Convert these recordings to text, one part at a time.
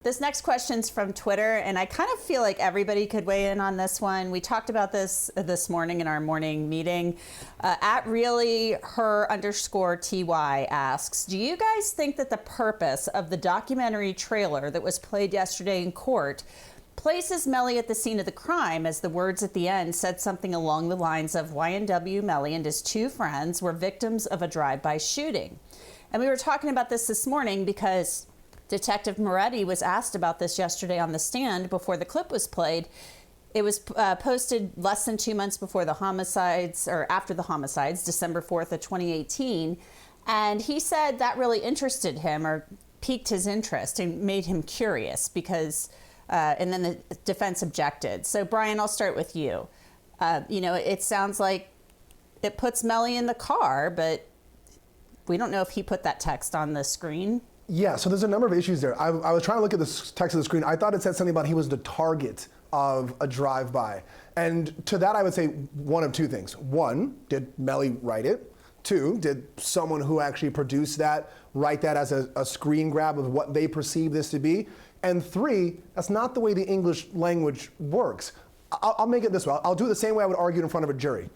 This next question's from Twitter, and I kind of feel like everybody could weigh in on this one. We talked about this morning in our morning meeting. At really her_TY asks, do you guys think that the purpose of the documentary trailer that was played yesterday in court places Melly at the scene of the crime, as the words at the end said something along the lines of YNW Melly and his two friends were victims of a drive-by shooting? And we were talking about this morning because Detective Moretti was asked about this yesterday on the stand before the clip was played. It was posted less than 2 months before the homicides, or after the homicides, December 4th of 2018. And he said that really interested him, or piqued his interest and made him curious because, and then the defense objected. So Brian, I'll start with you. You know, it sounds like it puts Melly in the car, but we don't know if he put that text on the screen. Yeah, so there's a number of issues there. I was trying to look at the text of the screen. I thought it said something about he was the target of a drive-by. And to that, I would say one of two things. One, did Melly write it? Two, did someone who actually produced that write that as a screen grab of what they perceive this to be? And three, that's not the way the English language works. I'll make it this way. I'll do it the same way I would argue in front of a jury.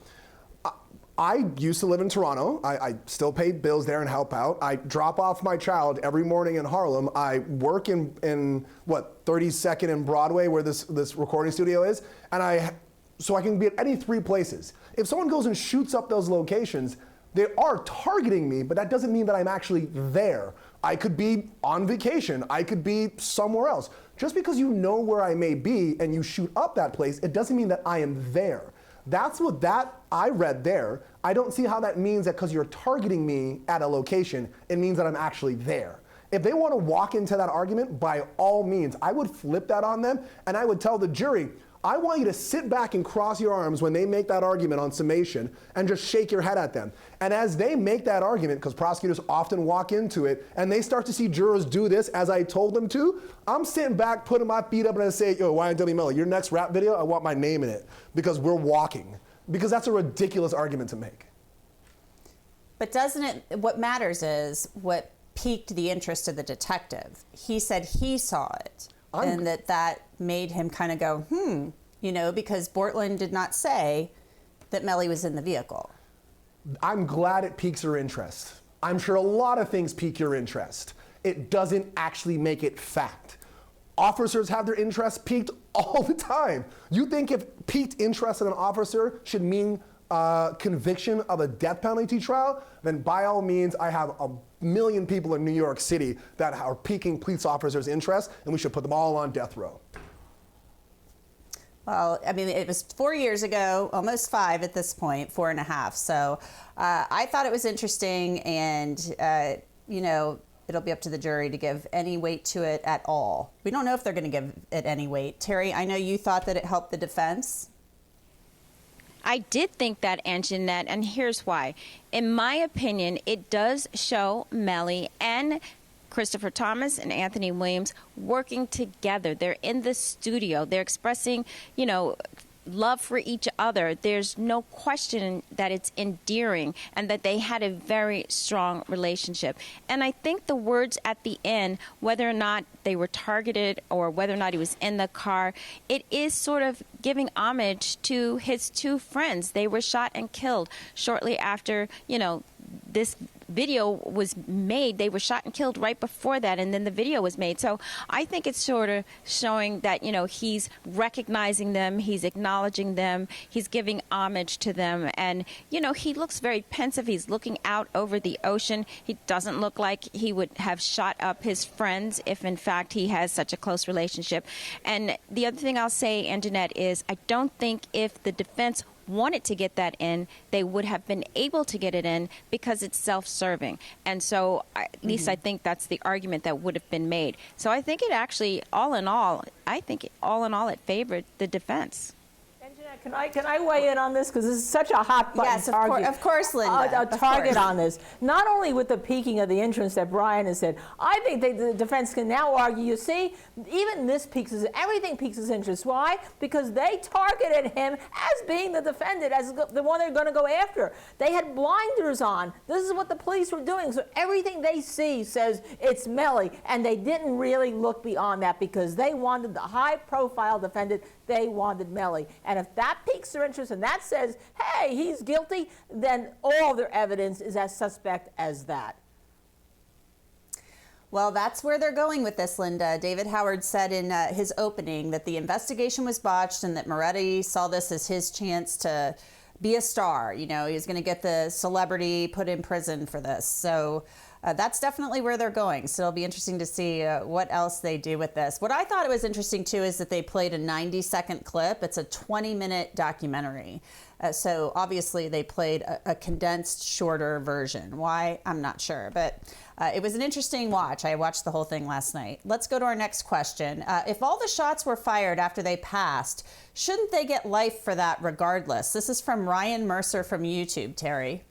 I used to live in Toronto. I still pay bills there and help out. I drop off my child every morning in Harlem. I work in what, 32nd and Broadway, where this recording studio is, and so I can be at any three places. If someone goes and shoots up those locations, they are targeting me, but that doesn't mean that I'm actually there. I could be on vacation. I could be somewhere else. Just because you know where I may be and you shoot up that place, it doesn't mean that I am there. That's what I read there. I don't see how that means that because you're targeting me at a location, it means that I'm actually there. If they want to walk into that argument, by all means, I would flip that on them and I would tell the jury, I want you to sit back and cross your arms when they make that argument on summation and just shake your head at them. And as they make that argument, because prosecutors often walk into it, and they start to see jurors do this as I told them to, I'm sitting back, putting my feet up, and I say, yo, YNW Melly, your next rap video, I want my name in it, because we're walking. Because that's a ridiculous argument to make. But doesn't it, what matters is what piqued the interest of the detective. He said he saw it. And that made him kind of go, you know, because Bortland did not say that Melly was in the vehicle. I'm glad it piques her interest. I'm sure a lot of things pique your interest. It doesn't actually make it fact. Officers have their interest piqued all the time. You think if piqued interest in an officer should mean conviction of a death penalty trial, then by all means, I have a million people in New York City that are piquing police officers' interest, and we should put them all on death row. Well, I mean, it was 4 years ago, almost 5 at this point, 4.5. So I thought it was interesting, and you know, it'll be up to the jury to give any weight to it at all. We don't know if they're going to give it any weight. Terry, I know you thought that it helped the defense. I did think that, Anjanette, and here's why. In my opinion, it does show Melly and Christopher Thomas and Anthony Williams working together. They're in the studio. They're expressing, you know, love for each other. There's no question that it's endearing and that they had a very strong relationship. And I think the words at the end, whether or not they were targeted or whether or not he was in the car, it is sort of giving homage to his two friends. They were shot and killed shortly after, you know, this video was made. They were shot and killed right before that, and then the video was made. So I think it's sort of showing that, you know, he's recognizing them, he's acknowledging them, he's giving homage to them. And, you know, he looks very pensive. He's looking out over the ocean. He doesn't look like he would have shot up his friends if, in fact, he has such a close relationship. And the other thing I'll say, Anjanette, is I don't think if the defense wanted to get that in, they would have been able to get it in because it's self-serving. And so at least I think that's the argument that would have been made. So I think it actually, all in all, it favored the defense. Anjanette, Can I weigh in on this? Because this is such a hot button Yes, target. of course, Linda. A target on this. Not only with the peaking of the entrance that Brian has said, I think the defense can now argue, you see, even this piques everything piques his interest. Why? Because they targeted him as being the defendant, as the one they're going to go after. They had blinders on. This is what the police were doing. So everything they see says it's Melly, and they didn't really look beyond that because they wanted the high-profile defendant. They wanted Melly. And if that piques their interest and that says, hey, he's guilty, then all their evidence is as suspect as that. Well, that's where they're going with this, Linda. David Howard said in his opening that the investigation was botched and that Moretti saw this as his chance to be a star. You know, he's going to get the celebrity put in prison for this. So that's definitely where they're going. So it'll be interesting to see what else they do with this. What I thought was interesting, too, is that they played a 90-second clip. It's a 20-minute documentary. So obviously they played a condensed, shorter version. Why? I'm not sure. But it was an interesting watch. I watched the whole thing last night. Let's go to our next question. If all the shots were fired after they passed, shouldn't they get life for that regardless? This is from Ryan Mercer from YouTube. Terry.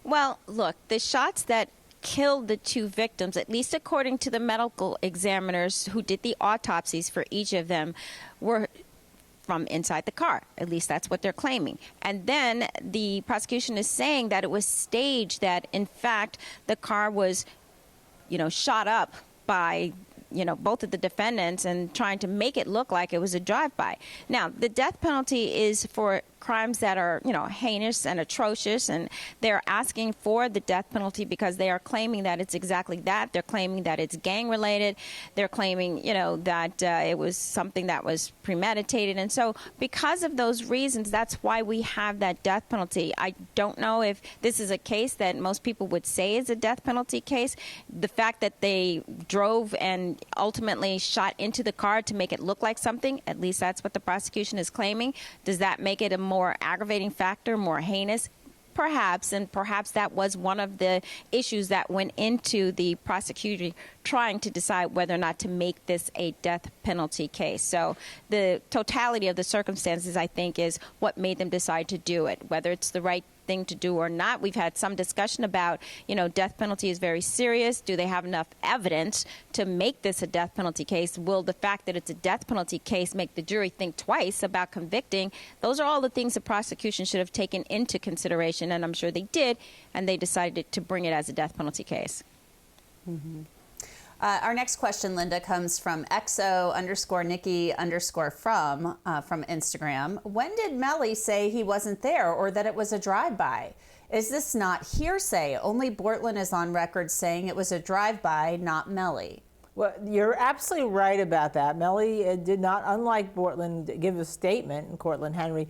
Well, look, the shots that killed the two victims, at least according to the medical examiners who did the autopsies for each of them, were from inside the car. At least that's what they're claiming. And then the prosecution is saying that it was staged, that in fact the car was, shot up by both of the defendants and trying to make it look like it was a drive-by. Now, the death penalty is for crimes that are, heinous and atrocious, and they're asking for the death penalty because they are claiming that it's exactly that. They're claiming that it's gang-related. They're claiming, that it was something that was premeditated. And so because of those reasons, that's why we have that death penalty. I don't know if this is a case that most people would say is a death penalty case. The fact that they drove and ultimately shot into the car to make it look like something, at least that's what the prosecution is claiming. Does that make it a more aggravating factor, more heinous? Perhaps, and perhaps that was one of the issues that went into the prosecutor trying to decide whether or not to make this a death penalty case. So the totality of the circumstances, I think, is what made them decide to do it, whether it's the right thing to do or not. We've had some discussion about, death penalty is very serious. Do they have enough evidence to make this a death penalty case? Will the fact that it's a death penalty case make the jury think twice about convicting? Those are all the things the prosecution should have taken into consideration, and I'm sure they did, and they decided to bring it as a death penalty case. Mm-hmm. Our next question, Linda, comes from XO_Nikki_from Instagram. When did Melly say he wasn't there or that it was a drive-by? Is this not hearsay? Only Bortland is on record saying it was a drive-by, not Melly. Well, you're absolutely right about that. Melly did not, unlike Bortland, give a statement, and Cortland Henry,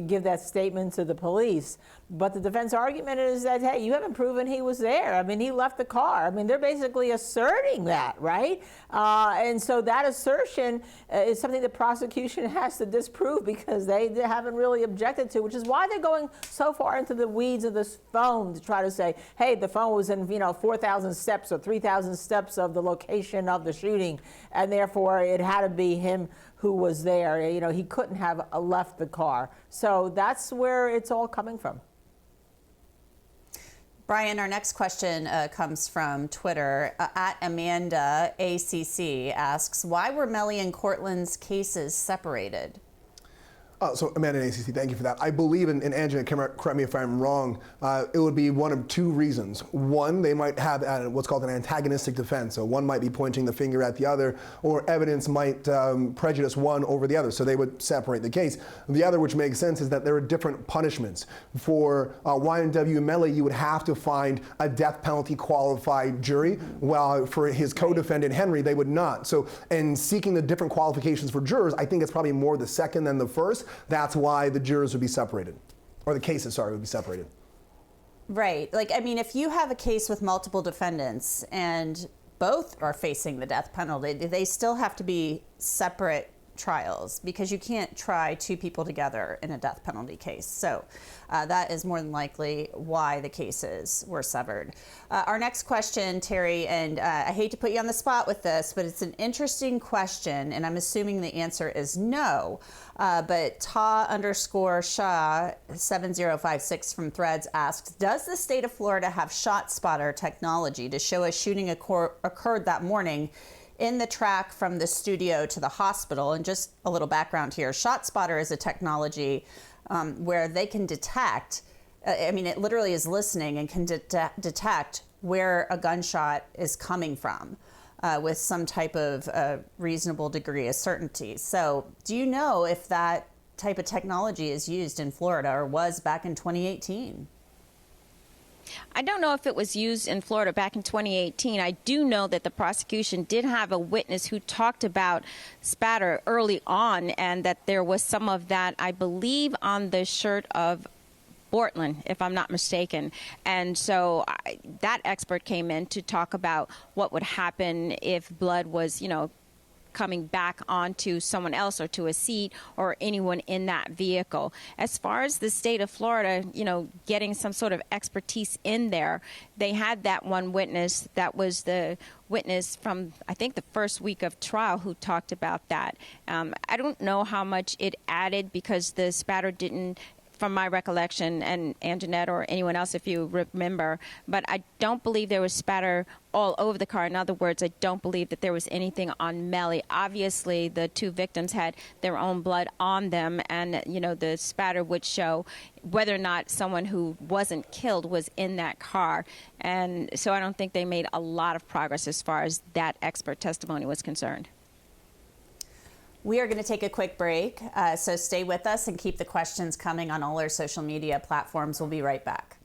give that statement to the police. But the defense argument is that, hey, you haven't proven he was there. I mean, he left the car. I mean, they're basically asserting that, right? And so that assertion is something the prosecution has to disprove because they haven't really objected to, which is why they're going so far into the weeds of this phone to try to say, hey, the phone was in, 4,000 steps or 3,000 steps of the location of the shooting, and therefore it had to be him who was there. He couldn't have left the car. So that's where it's all coming from. Brian, our next question comes from Twitter. At Amanda ACC asks, why were Melly and Cortland's cases separated? So Amanda and ACC, thank you for that. I believe, and Angela, correct me if I'm wrong, it would be one of two reasons. One, they might have what's called an antagonistic defense. So one might be pointing the finger at the other, or evidence might prejudice one over the other. So they would separate the case. The other, which makes sense, is that there are different punishments. For YNW Melly, you would have to find a death penalty qualified jury, while for his co-defendant Henry, they would not. So in seeking the different qualifications for jurors, I think it's probably more the second than the first. That's why the jurors would be separated, or the cases, would be separated. Right. If you have a case with multiple defendants and both are facing the death penalty, do they still have to be separate trials because you can't try two people together in a death penalty case. So that is more than likely why the cases were severed. Our next question, Terry, and I hate to put you on the spot with this, but it's an interesting question, and I'm assuming the answer is no. But Ta_Shah 7056 from Threads asks, does the state of Florida have shot spotter technology to show a shooting occurred that morning in the track from the studio to the hospital? And just a little background here, shot spotter is a technology where they can detect, it literally is listening and can detect where a gunshot is coming from with some type of reasonable degree of certainty. So do you know if that type of technology is used in Florida or was back in 2018? I don't know if it was used in Florida back in 2018. I do know that the prosecution did have a witness who talked about spatter early on, and that there was some of that, I believe, on the shirt of Bortland, if I'm not mistaken. And so that expert came in to talk about what would happen if blood was, coming back onto someone else or to a seat or anyone in that vehicle. As far as the state of Florida, getting some sort of expertise in there, they had that one witness that was the witness from, I think, the first week of trial who talked about that. I don't know how much it added because the spatter didn't, from my recollection, and Anjanette or anyone else if you remember, but I don't believe there was spatter all over the car. In other words, I don't believe that there was anything on Melly. Obviously, the two victims had their own blood on them, and, the spatter would show whether or not someone who wasn't killed was in that car. And so I don't think they made a lot of progress as far as that expert testimony was concerned. We are going to take a quick break, so stay with us and keep the questions coming on all our social media platforms. We'll be right back.